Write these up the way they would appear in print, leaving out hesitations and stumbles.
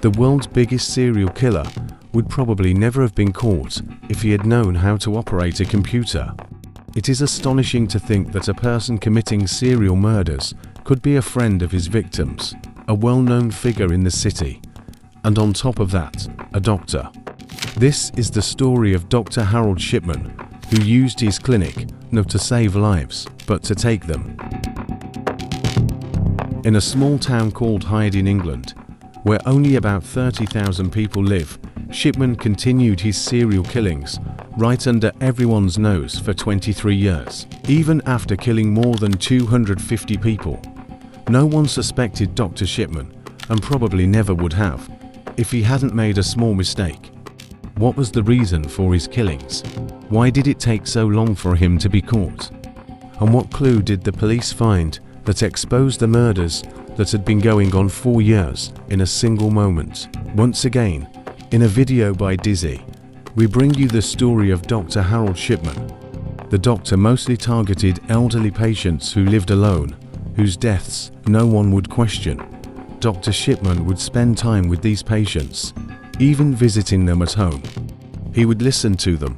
The world's biggest serial killer would probably never have been caught if he had known how to operate a computer. It is astonishing to think that a person committing serial murders could be a friend of his victims, a well-known figure in the city, and on top of that, a doctor. This is the story of Dr. Harold Shipman, who used his clinic not to save lives, but to take them. In a small town called Hyde in England, where only about 30,000 people live, Shipman continued his serial killings right under everyone's nose for 23 years. Even after killing more than 250 people, no one suspected Dr. Shipman, and probably never would have, if he hadn't made a small mistake. What was the reason for his killings? Why did it take so long for him to be caught? And what clue did the police find that exposed the murders that had been going on for years in a single moment? Once again, in a video by Dizzy, we bring you the story of Dr. Harold Shipman. The doctor mostly targeted elderly patients who lived alone, whose deaths no one would question. Dr. Shipman would spend time with these patients, even visiting them at home. He would listen to them,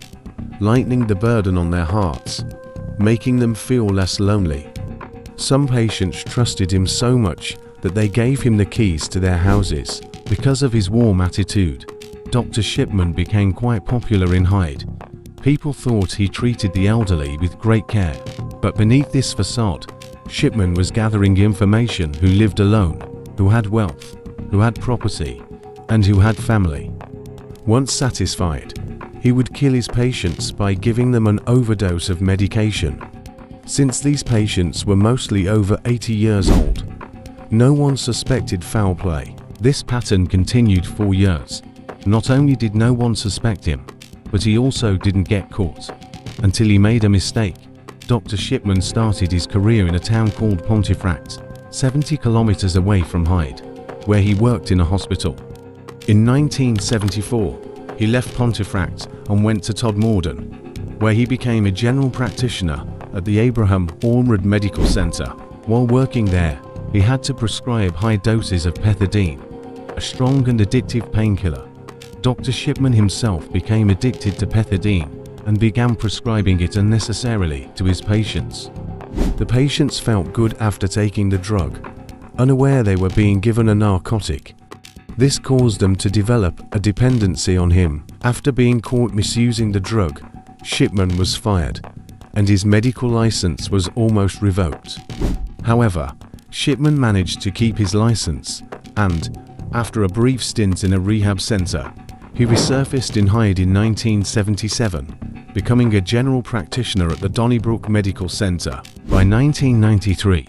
lightening the burden on their hearts, making them feel less lonely. Some patients trusted him so much that they gave him the keys to their houses. Because of his warm attitude, Dr. Shipman became quite popular in Hyde. People thought he treated the elderly with great care, but beneath this facade, Shipman was gathering information who lived alone, who had wealth, who had property, and who had family. Once satisfied, he would kill his patients by giving them an overdose of medication. Since these patients were mostly over 80 years old, no one suspected foul play. This pattern continued for years. Not only did no one suspect him, but he also didn't get caught. Until he made a mistake. Dr. Shipman started his career in a town called Pontefract, 70 kilometers away from Hyde, where he worked in a hospital. In 1974, he left Pontefract and went to Todmorden, where he became a general practitioner at the Abraham Ormrod Medical Center. While working there, he had to prescribe high doses of pethidine, a strong and addictive painkiller. Dr. Shipman himself became addicted to pethidine and began prescribing it unnecessarily to his patients. The patients felt good after taking the drug, unaware they were being given a narcotic. This caused them to develop a dependency on him. After being caught misusing the drug, Shipman was fired, and his medical license was almost revoked. However, Shipman managed to keep his license, and, after a brief stint in a rehab center, he resurfaced in Hyde in 1977, becoming a general practitioner at the Donnybrook Medical Center. By 1993,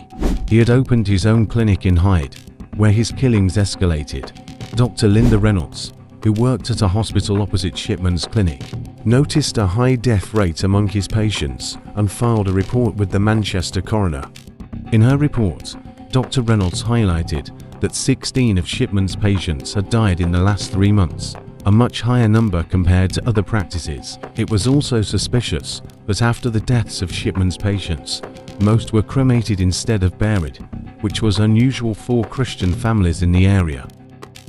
he had opened his own clinic in Hyde, where his killings escalated. Dr. Linda Reynolds, who worked at a hospital opposite Shipman's clinic, noticed a high death rate among his patients and filed a report with the Manchester coroner. In her report, Dr. Reynolds highlighted that 16 of Shipman's patients had died in the last 3 months, a much higher number compared to other practices. It was also suspicious that after the deaths of Shipman's patients, most were cremated instead of buried, which was unusual for Christian families in the area.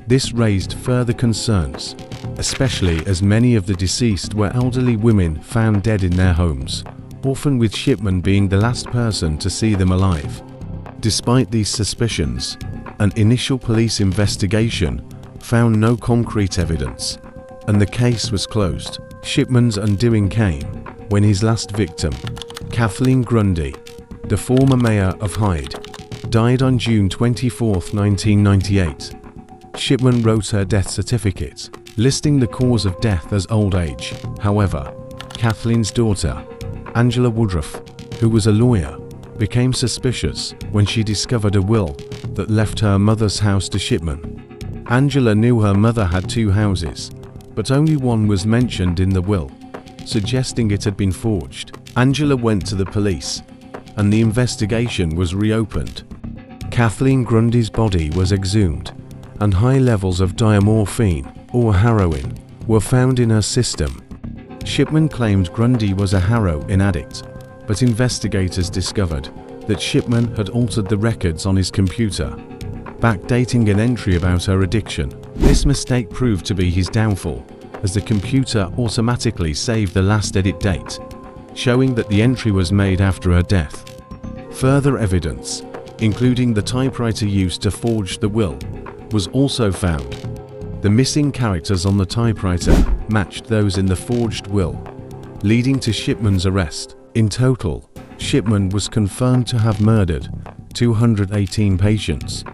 This raised further concerns, especially as many of the deceased were elderly women found dead in their homes, often with Shipman being the last person to see them alive. Despite these suspicions, an initial police investigation found no concrete evidence, and the case was closed. Shipman's undoing came when his last victim, Kathleen Grundy, the former mayor of Hyde, died on June 24, 1998. Shipman wrote her death certificate, listing the cause of death as old age. However, Kathleen's daughter, Angela Woodruff, who was a lawyer, became suspicious when she discovered a will that left her mother's house to Shipman. Angela knew her mother had 2 houses, but only one was mentioned in the will, suggesting it had been forged. Angela went to the police, and the investigation was reopened. Kathleen Grundy's body was exhumed, and high levels of diamorphine, or heroin, were found in her system. Shipman claimed Grundy was a heroin addict, but investigators discovered that Shipman had altered the records on his computer, backdating an entry about her addiction. This mistake proved to be his downfall, as the computer automatically saved the last edit date, showing that the entry was made after her death. Further evidence, including the typewriter used to forge the will, was also found. The missing characters on the typewriter matched those in the forged will, leading to Shipman's arrest. In total, Shipman was confirmed to have murdered 218 patients,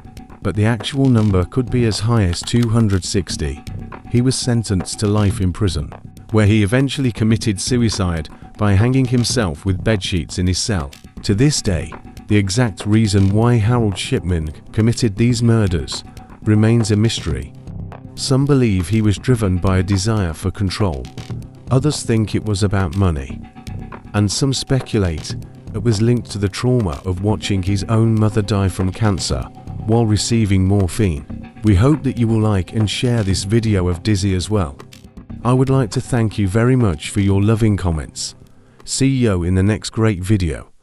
but the actual number could be as high as 260. He was sentenced to life in prison, where he eventually committed suicide by hanging himself with bedsheets in his cell. To this day, the exact reason why Harold Shipman committed these murders remains a mystery. Some believe he was driven by a desire for control. Others think it was about money. And some speculate it was linked to the trauma of watching his own mother die from cancer while receiving morphine. We hope that you will like and share this video of Dizzy as well. I would like to thank you very much for your loving comments. See you in the next great video.